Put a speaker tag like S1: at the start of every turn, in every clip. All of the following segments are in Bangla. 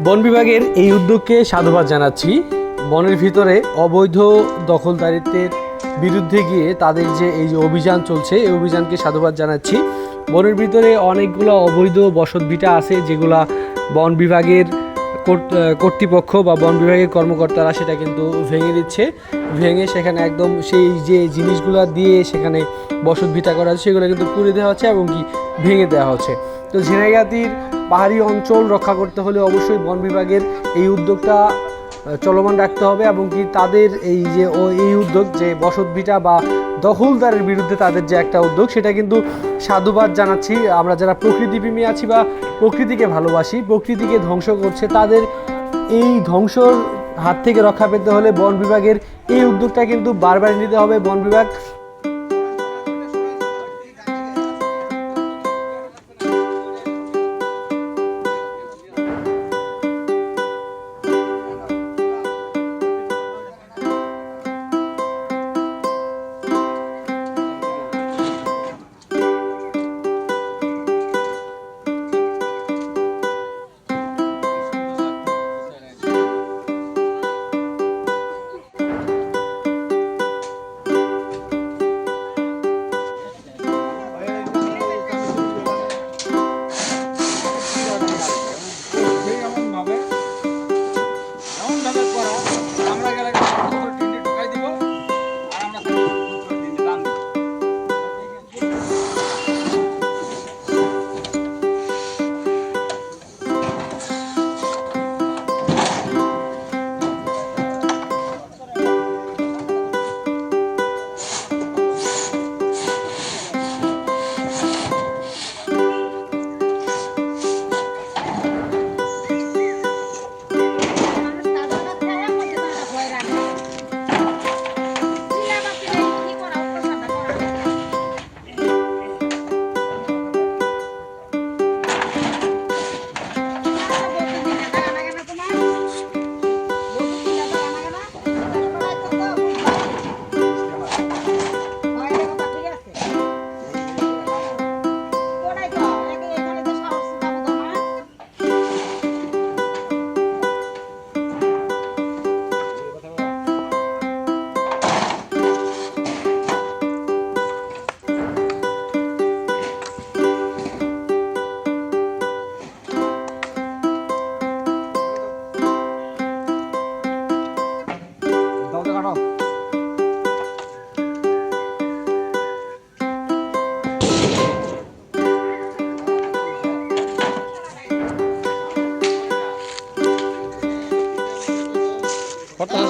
S1: বন বিভাগের এই উদ্যোগকে সাধুবাদ জানাচ্ছি। বনের ভিতরে অবৈধ দখলদারিত্বের বিরুদ্ধে গিয়ে তাদের যে এই যে অভিযান চলছে, এই অভিযানকে সাধুবাদ জানাচ্ছি। বনের ভিতরে অনেকগুলো অবৈধ বসতভিটা আছে, যেগুলা বন বিভাগের কর্তৃপক্ষ বা বন বিভাগের কর্মকর্তারা সেটা কিন্তু ভেঙে দিচ্ছে। ভেঙে সেখানে একদম সেই যে জিনিসগুলো দিয়ে সেখানে বসতভিটা করা হচ্ছে সেগুলো কিন্তু পুড়ে দেওয়া হচ্ছে এবং কি ভেঙে দেওয়া হচ্ছে। তো ঝিনাইগাতীর পাহাড়ি অঞ্চল রক্ষা করতে হলে অবশ্যই বন বিভাগের এই উদ্যোগটা চলমান রাখতে হবে এবং কি তাদের এই যে এই উদ্যোগ যে বসতভিটা বা দখলদারের বিরুদ্ধে তাদের যে একটা উদ্যোগ, সেটা কিন্তু সাধুবাদ জানাচ্ছি। আমরা যারা প্রকৃতিপ্রেমী আছি বা প্রকৃতিকে ভালোবাসি, প্রকৃতিকে ধ্বংস করছে, তাদের এই ধ্বংসর হাত থেকে রক্ষা পেতে হলে বন বিভাগের এই উদ্যোগটা কিন্তু বারবার নিতে হবে। বন বিভাগ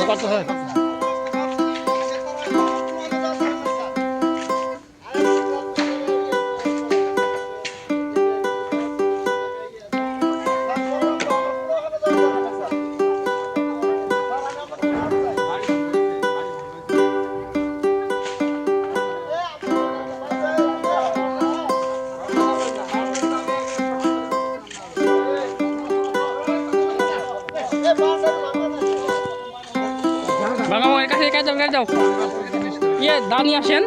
S1: কত হয়
S2: বাঙামার কাছে কাজ যাও ইয়ে দানি আসেন।